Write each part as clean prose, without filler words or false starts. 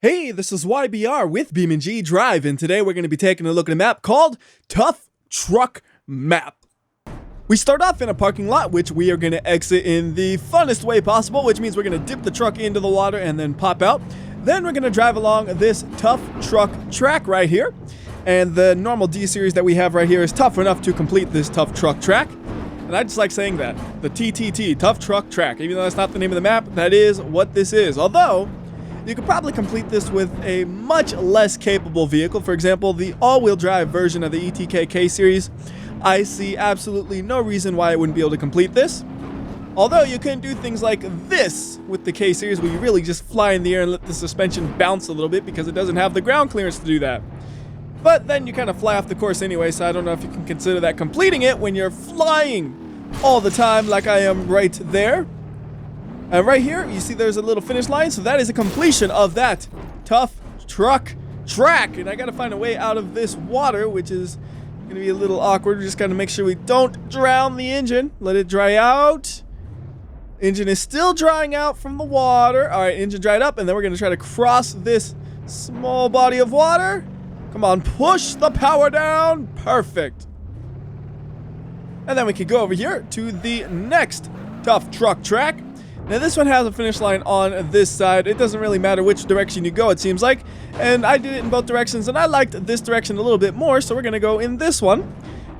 Hey, this is WhyBeAre with BeamNG.dRive, and today we're going to be taking a look at a map called Tough Truck Map. We start off in a parking lot, which we are going to exit in the funnest way possible, which means we're going to dip the truck into the water and then pop out. Then we're going to drive along this tough truck track right here. And the normal D series that we have right here is tough enough to complete this tough truck track. And I just like saying that. The TTT, Tough Truck Track. Even though that's not the name of the map, that is what this is. Although you could probably complete this with a much less capable vehicle. For example, the all-wheel drive version of the ETK K series. I see absolutely no reason why it wouldn't be able to complete this. Although you can do things like this with the K series, where you really just fly in the air and let the suspension bounce a little bit because it doesn't have the ground clearance to do that. But then you kind of fly off the course anyway, so I don't know if you can consider that completing it when you're flying all the time like I am right there. And right here, you see there's a little finish line, so that is a completion of that tough truck track. And I gotta find a way out of this water, which is gonna be a little awkward. We just gotta make sure we don't drown the engine. Let it dry out. Engine is still drying out from the water. All right, engine dried up, and then we're gonna try to cross this small body of water. Come on, push the power down. Perfect. And then we can go over here to the next tough truck track. Now this one has a finish line on this side. It doesn't really matter which direction you go, it seems like. And I did it in both directions, and I liked this direction a little bit more, so we're going to go in this one.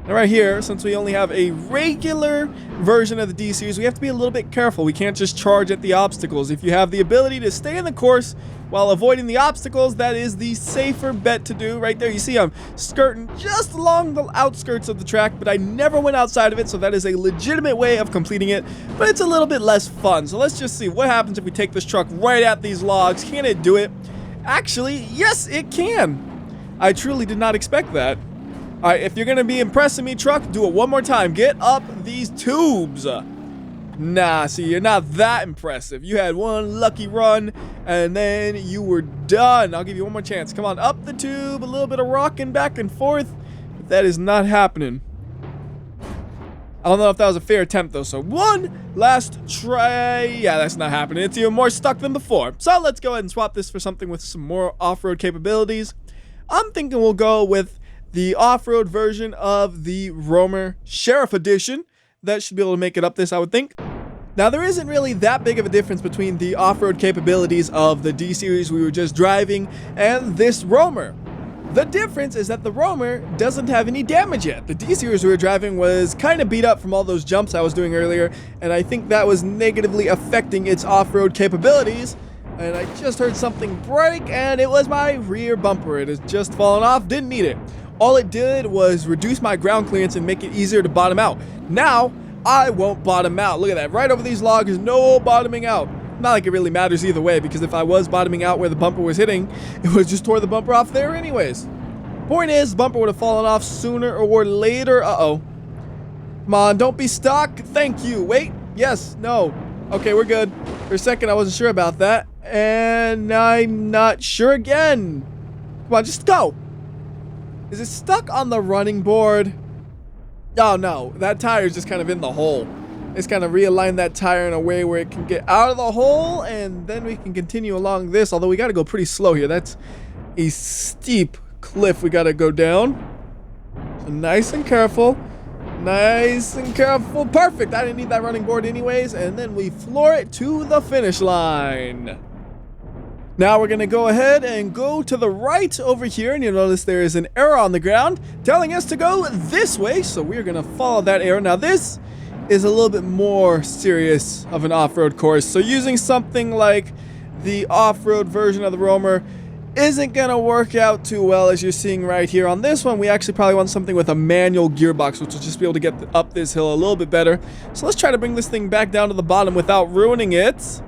And right here, since we only have a regular version of the D series, we have to be a little bit careful. We can't just charge at the obstacles. If you have the ability to stay in the course while avoiding the obstacles, that is the safer bet to do. Right there, you see I'm skirting just along the outskirts of the track, but I never went outside of it, so that is a legitimate way of completing it, but it's a little bit less fun. So let's just see what happens if we take this truck right at these logs. Can it do it? Actually, yes, it can. I truly did not expect that. All right, if you're going to be impressing me, truck, do it one more time. Get up these tubes. Nah, see, you're not that impressive. You had one lucky run, and then you were done. I'll give you one more chance. Come on, up the tube, a little bit of rocking back and forth. But that is not happening. I don't know if that was a fair attempt, though. So one last try. Yeah, that's not happening. It's even more stuck than before. So let's go ahead and swap this for something with some more off-road capabilities. I'm thinking we'll go with the off-road version of the Roamer Sheriff Edition. That should be able to make it up this, I would think. Now, there isn't really that big of a difference between the off-road capabilities of the D series we were just driving and this Roamer. The difference is that the Roamer doesn't have any damage yet. The D series we were driving was kind of beat up from all those jumps I was doing earlier, and I think that was negatively affecting its off-road capabilities. And I just heard something break, and it was my rear bumper. It has just fallen off, didn't need it. All it did was reduce my ground clearance and make it easier to bottom out. Now, I won't bottom out. Look at that. Right over these logs, no bottoming out. Not like it really matters either way, because if I was bottoming out where the bumper was hitting, it would just tore the bumper off there anyways. Point is, the bumper would have fallen off sooner or later. Uh-oh. Come on, don't be stuck. Thank you. Wait. Yes. No. Okay, we're good. For a second, I wasn't sure about that. And I'm not sure again. Come on, just go. Is it stuck on the running board? Oh no, that tire is just kind of in the hole. It's kind of realign that tire in a way where it can get out of the hole, and then we can continue along this, although we got to go pretty slow here. That's a steep cliff we got to go down. So nice and careful. Nice and careful. Perfect. I didn't need that running board anyways, and then we floor it to the finish line. Now we're going to go ahead and go to the right over here, and you'll notice there is an arrow on the ground telling us to go this way, so we're going to follow that arrow. Now this is a little bit more serious of an off-road course, so using something like the off-road version of the Roamer isn't going to work out too well, as you're seeing right here. On this one, we actually probably want something with a manual gearbox, which will just be able to get up this hill a little bit better. So let's try to bring this thing back down to the bottom without ruining it.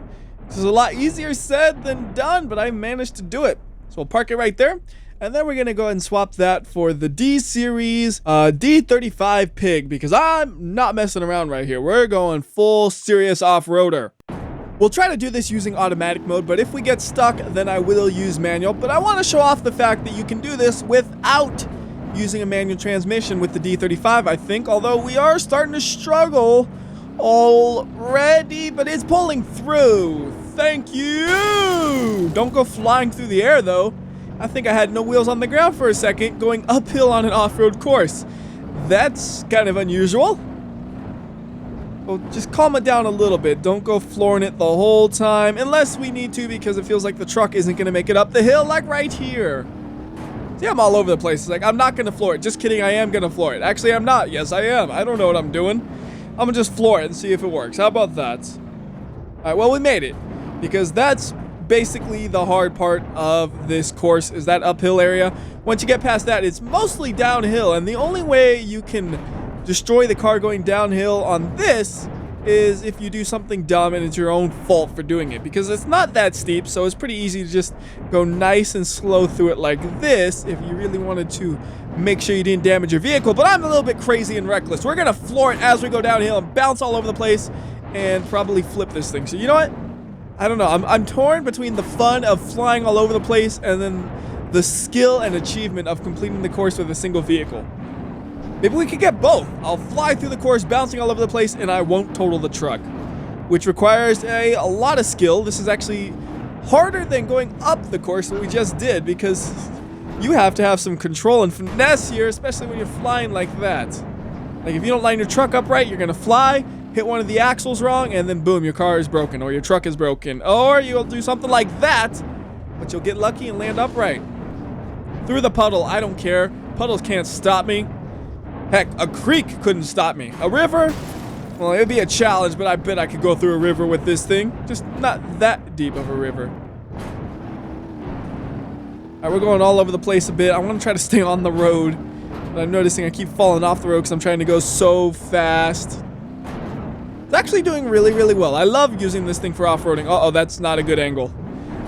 This is a lot easier said than done, but I managed to do it. So we'll park it right there. And then we're going to go ahead and swap that for the D series D35 Pig, because I'm not messing around right here. We're going full serious off-roader. We'll try to do this using automatic mode, but if we get stuck, then I will use manual. But I want to show off the fact that you can do this without using a manual transmission with the D35, I think, although we are starting to struggle already, but it's pulling through. thank you. Don't go flying through the air, though. I think I had no wheels on the ground for a second, going uphill on an off-road course. That's kind of unusual. Well, just calm it down a little bit. Don't go flooring it the whole time, unless we need to, because it feels like the truck isn't going to make it up the hill, like right here. See, I'm all over the place. It's like, I'm not going to floor it. Just kidding, I am going to floor it. Actually, I'm not. Yes, I am. I don't know what I'm doing. I'm going to just floor it and see if it works. How about that? All right, well, we made it, because that's basically the hard part of this course, is that uphill area. Once you get past that, it's mostly downhill, and the only way you can destroy the car going downhill on this is if you do something dumb and it's your own fault for doing it, because it's not that steep, so it's pretty easy to just go nice and slow through it like this if you really wanted to make sure you didn't damage your vehicle. But I'm a little bit crazy and reckless. We're gonna floor it as we go downhill and bounce all over the place and probably flip this thing. So you know what? I don't know. I'm torn between the fun of flying all over the place and then the skill and achievement of completing the course with a single vehicle. Maybe we could get both. I'll fly through the course, bouncing all over the place, and I won't total the truck, which requires a lot of skill. This is actually harder than going up the course that we just did, because you have to have some control and finesse here, especially when you're flying like that. Like, if you don't line your truck up right, you're gonna fly, hit one of the axles wrong, and then boom, your car is broken, or your truck is broken, or you'll do something like that, but you'll get lucky and land upright. Through the puddle, I don't care. Puddles can't stop me. Heck, a creek couldn't stop me. A river? Well, it'd be a challenge, but I bet I could go through a river with this thing. Just not that deep of a river. Alright, we're going all over the place a bit. I want to try to stay on the road, but I'm noticing I keep falling off the road because I'm trying to go so fast. It's actually doing really, really well. I love using this thing for off-roading. Uh-oh, that's not a good angle.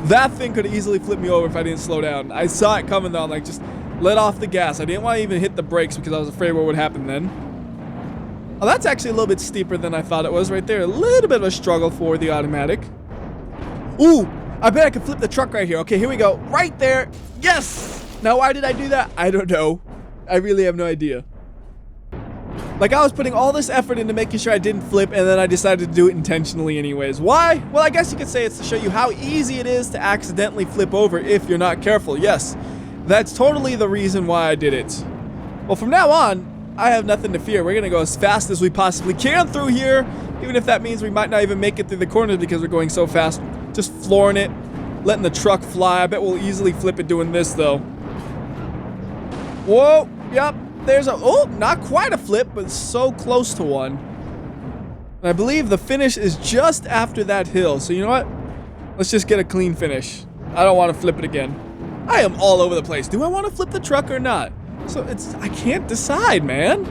That thing could have easily flipped me over if I didn't slow down. I saw it coming, though. I'm like, just let off the gas. I didn't want to even hit the brakes because I was afraid what would happen then. Oh, that's actually a little bit steeper than I thought it was right there. A little bit of a struggle for the automatic. Ooh, I bet I could flip the truck right here. Okay, here we go. Right there. Yes! Now, why did I do that? I don't know. I really have no idea. Like, I was putting all this effort into making sure I didn't flip, and then I decided to do it intentionally anyways. Why? Well, I guess you could say it's to show you how easy it is to accidentally flip over if you're not careful. Yes. That's totally the reason why I did it. Well, from now on, I have nothing to fear. We're going to go as fast as we possibly can through here, even if that means we might not even make it through the corners because we're going so fast. Just flooring it, letting the truck fly. I bet we'll easily flip it doing this, though. Whoa, yep, there's a, oh, not quite a flip, but so close to one. And I believe the finish is just after that hill. So you know what? Let's just get a clean finish. I don't want to flip it again. I am all over the place. Do I want to flip the truck or not? So I can't decide, man.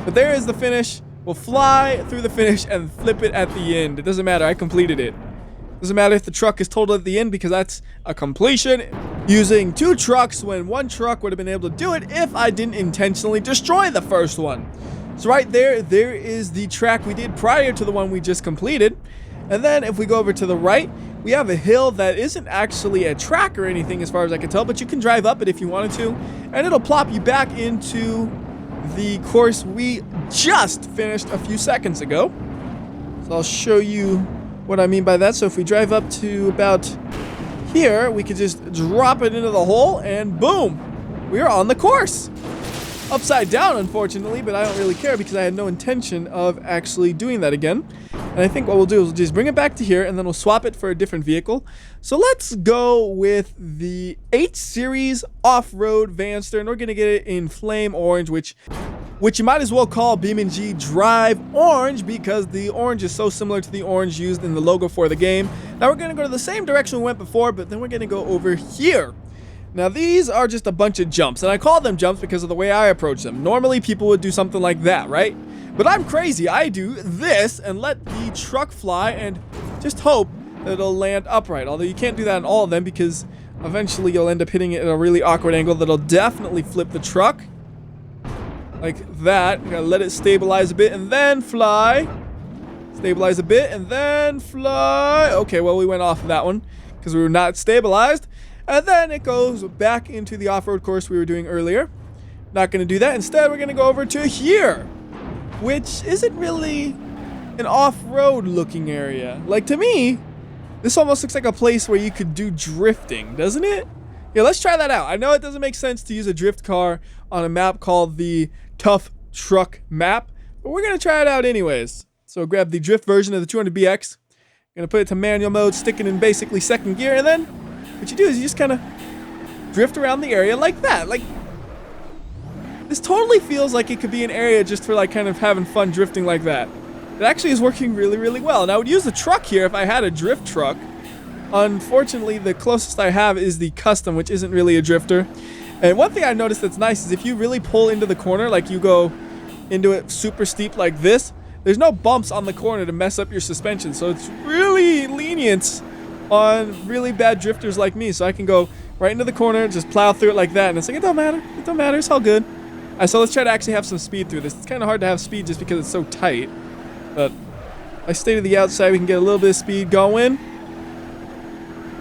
But there is the finish. We'll fly through the finish and flip it at the end. It doesn't matter. I completed it. Doesn't matter if the truck is totaled at the end because that's a completion using two trucks when one truck would have been able to do it if I didn't intentionally destroy the first one. So right there is the track we did prior to the one we just completed. And then if we go over to the right, we have a hill that isn't actually a track or anything as far as I can tell, but you can drive up it if you wanted to, and it'll plop you back into the course we just finished a few seconds ago. So I'll show you what I mean by that. So if we drive up to about here, we could just drop it into the hole, and boom, we're on the course. Upside down, unfortunately, but I don't really care because I had no intention of actually doing that again. And I think what we'll do is we'll just bring it back to here, and then we'll swap it for a different vehicle. So let's go with the 8 Series off-road Vanster, and we're going to get it in flame orange, which you might as well call BeamNG.dRive orange because the orange is so similar to the orange used in the logo for the game. Now we're going to go to the same direction we went before, but then we're going to go over here. Now these are just a bunch of jumps, and I call them jumps because of the way I approach them. Normally people would do something like that, right? But I'm crazy. I do this and let the truck fly and just hope that it'll land upright. Although you can't do that in all of them because eventually you'll end up hitting it at a really awkward angle that'll definitely flip the truck. Like that. You gotta let it stabilize a bit and then fly. Stabilize a bit and then fly. Okay, well we went off of that one because we were not stabilized. And then it goes back into the off-road course we were doing earlier. Not going to do that. Instead, we're going to go over to here, which isn't really an off-road looking area. Like, to me, This almost looks like a place where you could do drifting, doesn't it? Yeah, let's try that out. I know it doesn't make sense to use a drift car on a map called the Tough Truck map, but we're going to try it out anyways. So grab the drift version of the 200BX. Going to put it to manual mode, stick it in basically second gear, and then what you do is you just kind of drift around the area like that. Like, this totally feels like it could be an area just for like kind of having fun drifting like that. It actually is working really, really well. And I would use the truck here if I had a drift truck. Unfortunately, the closest I have is the custom, which isn't really a drifter. And one thing I noticed that's nice is if you really pull into the corner, like you go into it super steep like this, there's no bumps on the corner to mess up your suspension. So it's really lenient on really bad drifters like me. So I can go right into the corner, just plow through it like that. And it's like, it don't matter. It don't matter. It's all good. All right, so let's try to actually have some speed through this. It's kind of hard to have speed just because it's so tight. But I stay to the outside. We can get a little bit of speed going.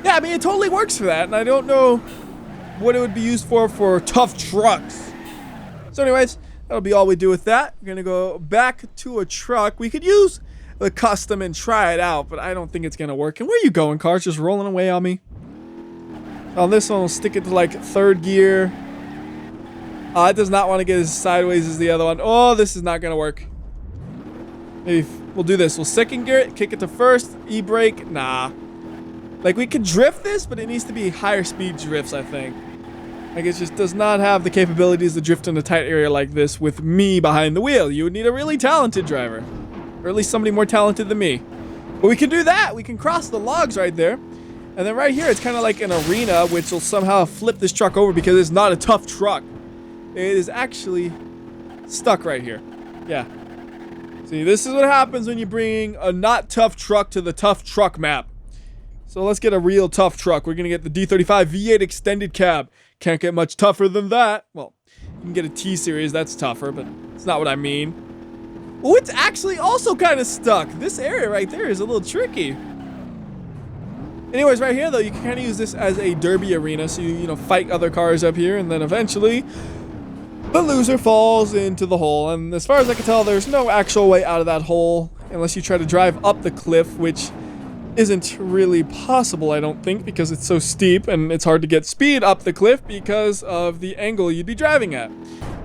Yeah, I mean, it totally works for that, and I don't know what it would be used for tough trucks. So anyways, that'll be all we do with that. We're going to go back to a truck. We could use the custom and try it out, but I don't think it's going to work. And where you going, car? Just rolling away on me? On this one, we'll stick it to, like, third gear. It does not want to get as sideways as the other one. Oh, this is not going to work. Maybe we'll do this. We'll second gear it, kick it to first, e-brake. Nah. Like, we could drift this, but it needs to be higher speed drifts, I think. Like, it just does not have the capabilities to drift in a tight area like this with me behind the wheel. You would need a really talented driver. Or at least somebody more talented than me. But we can do that. We can cross the logs right there. And then right here, it's kind of like an arena, which will somehow flip this truck over because it's not a tough truck. It is actually stuck right here. Yeah. See, this is what happens when you bring a not tough truck to the tough truck map. So let's get a real tough truck. We're going to get the D35 V8 extended cab. Can't get much tougher than that. Well, you can get a T-Series. That's tougher, but it's not what I mean. Oh, it's actually also kind of stuck. This area right there is a little tricky. Anyways, right here, though, you can kind of use this as a derby arena. So you know, fight other cars up here, and then eventually the loser falls into the hole. And as far as I can tell, there's no actual way out of that hole unless you try to drive up the cliff, which isn't really possible, I don't think, because it's so steep and it's hard to get speed up the cliff because of the angle you'd be driving at.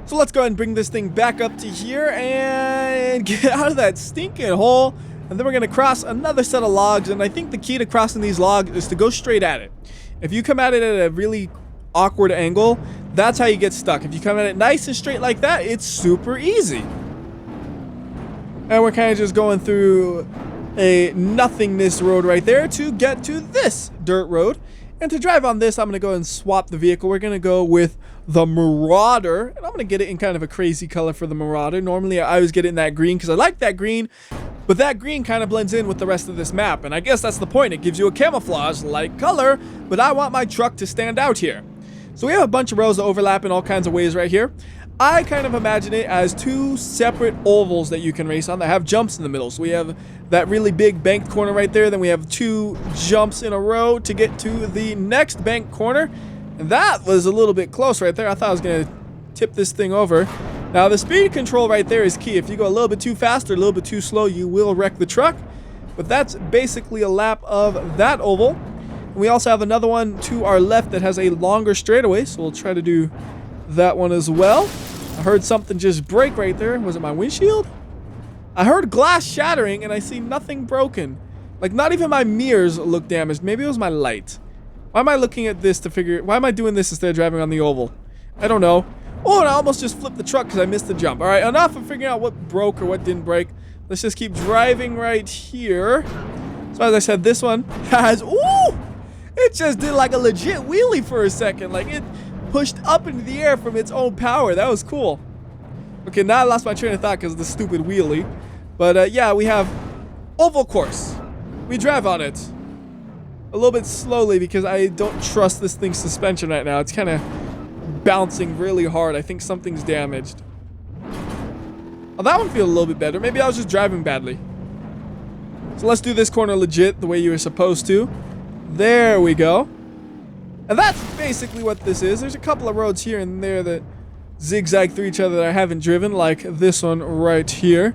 So let's go ahead and bring this thing back up to here and get out of that stinking hole. And then we're going to cross another set of logs. And I think the key to crossing these logs is to go straight at it. If you come at it at a really awkward angle, that's how you get stuck. If you come at it nice and straight like that, it's super easy. And we're kind of just going through a nothingness road right there to get to this dirt road. And to drive on this, I'm going to go and swap the vehicle. We're going to go with the Marauder, and I'm going to get it in kind of a crazy color for the Marauder. Normally I always get it in that green because I like that green, but that green kind of blends in with the rest of this map, and I guess that's the point. It gives you a camouflage like color, but I want my truck to stand out here. So we have a bunch of rows that overlap in all kinds of ways right here. I kind of imagine it as two separate ovals that you can race on that have jumps in the middle. So we have that really big banked corner right there. Then we have two jumps in a row to get to the next banked corner. And that was a little bit close right there. I thought I was going to tip this thing over. Now the speed control right there is key. If you go a little bit too fast or a little bit too slow, you will wreck the truck. But that's basically a lap of that oval. And we also have another one to our left that has a longer straightaway. So we'll try to do that one as well. I heard something just break right there. Was it my windshield? I heard glass shattering and I see nothing broken. Like, not even my mirrors look damaged. Maybe it was my light. Why am I looking at this to figure... Why am I doing this instead of driving on the oval? I don't know. Oh, and I almost just flipped the truck because I missed the jump. Alright, enough of figuring out what broke or what didn't break. Let's just keep driving right here. So as I said, this one has... Ooh! It just did like a legit wheelie for a second. Like, it pushed up into the air from its own power. That was cool. Okay, now I lost my train of thought because of the stupid wheelie. But yeah, we have oval course. We drive on it a little bit slowly because I don't trust this thing's suspension right now. It's kind of bouncing really hard. I think something's damaged. Oh, that one feels a little bit better. Maybe I was just driving badly. So let's do this corner legit the way you were supposed to. There we go. And that's basically what this is. There's a couple of roads here and there that zigzag through each other that I haven't driven, like this one right here.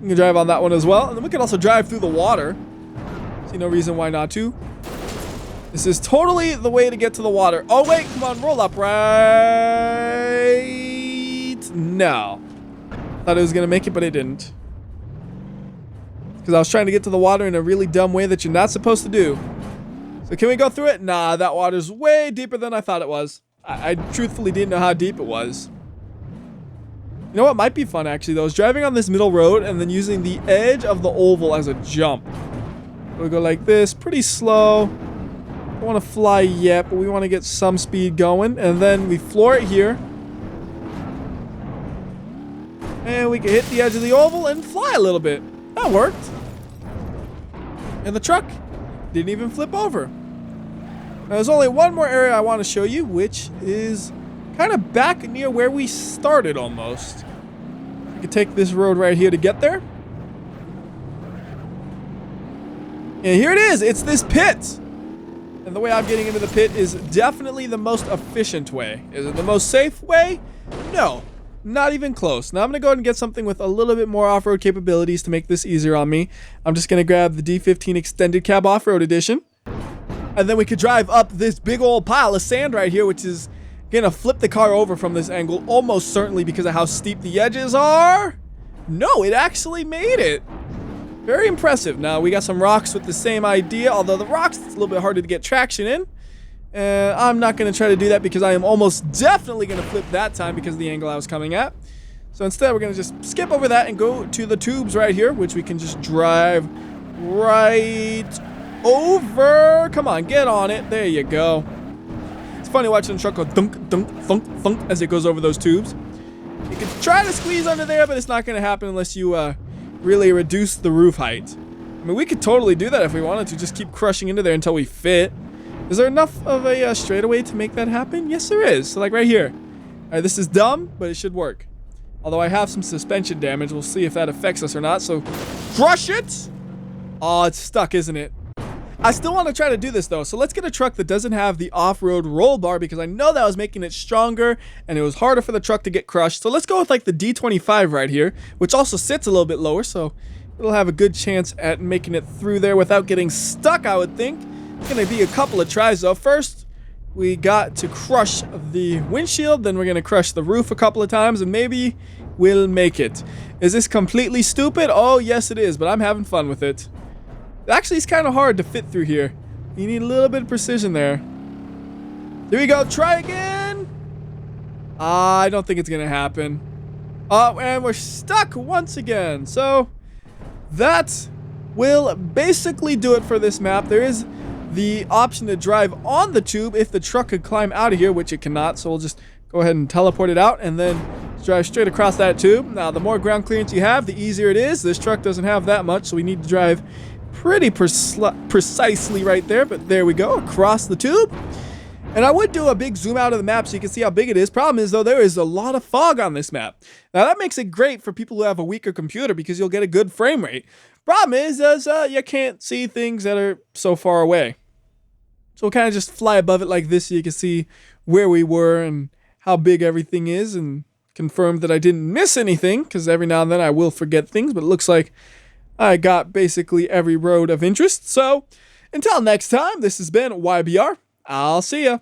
You can drive on that one as well. And then we can also drive through the water. See no reason why not to. This is totally the way to get to the water. Oh, wait. Come on. Roll up. Right. No. Thought it was going to make it, but it didn't. Because I was trying to get to the water in a really dumb way that you're not supposed to do. So can we go through it? Nah, that water's way deeper than I thought it was. I truthfully didn't know how deep it was. You know what might be fun, actually, though, is driving on this middle road and then using the edge of the oval as a jump. We'll go like this, pretty slow. Don't want to fly yet, but we want to get some speed going. And then we floor it here. And we can hit the edge of the oval and fly a little bit. That worked. And the truck didn't even flip over. Now, there's only one more area I want to show you, which is kind of back near where we started almost. We can take this road right here to get there. And here it is. It's this pit. And the way I'm getting into the pit is definitely the most efficient way. Is it the most safe way? No. Not even close. Now I'm going to go ahead and get something with a little bit more off-road capabilities to make this easier on me. I'm just going to grab the D15 Extended Cab Off-Road Edition. And then we could drive up this big old pile of sand right here, which is going to flip the car over from this angle almost certainly because of how steep the edges are. No, it actually made it. Very impressive. Now, we got some rocks with the same idea, although the rocks, it's a little bit harder to get traction in. I'm not going to try to do that because I am almost definitely going to flip that time because of the angle I was coming at. So instead, we're going to just skip over that and go to the tubes right here, which we can just drive right over. Come on, get on it. There you go. It's funny watching the truck go thunk, thunk, thunk, thunk as it goes over those tubes. You can try to squeeze under there, but it's not going to happen unless you really reduce the roof height. I mean, we could totally do that if we wanted to. Just keep crushing into there until we fit. Is there enough of a straightaway to make that happen? Yes, there is. So, like right here. All right, this is dumb, but it should work. Although I have some suspension damage. We'll see if that affects us or not. So, crush it! Oh, it's stuck, isn't it? I still want to try to do this, though. So, let's get a truck that doesn't have the off-road roll bar because I know that was making it stronger and it was harder for the truck to get crushed. So, let's go with, like, the D25 right here, which also sits a little bit lower. So, it'll have a good chance at making it through there without getting stuck, I would think. It's going to be a couple of tries, though. First, we got to crush the windshield. Then we're going to crush the roof a couple of times, and maybe we'll make it. Is this completely stupid? Oh, yes, it is, but I'm having fun with it. Actually, it's kind of hard to fit through here. You need a little bit of precision there. Here we go. Try again. I don't think it's going to happen. Oh, and we're stuck once again. So, that will basically do it for this map. There is the option to drive on the tube if the truck could climb out of here, which it cannot. So we'll just go ahead and teleport it out and then drive straight across that tube. Now, the more ground clearance you have, the easier it is. This truck doesn't have that much, so we need to drive pretty precisely right there. But there we go, across the tube. And I would do a big zoom out of the map so you can see how big it is. Problem is, though, there is a lot of fog on this map. Now, that makes it great for people who have a weaker computer because you'll get a good frame rate. Problem is you can't see things that are so far away. So we'll kind of just fly above it like this so you can see where we were and how big everything is and confirm that I didn't miss anything because every now and then I will forget things, but it looks like I got basically every road of interest. So until next time, this has been WhyBeAre. I'll see ya.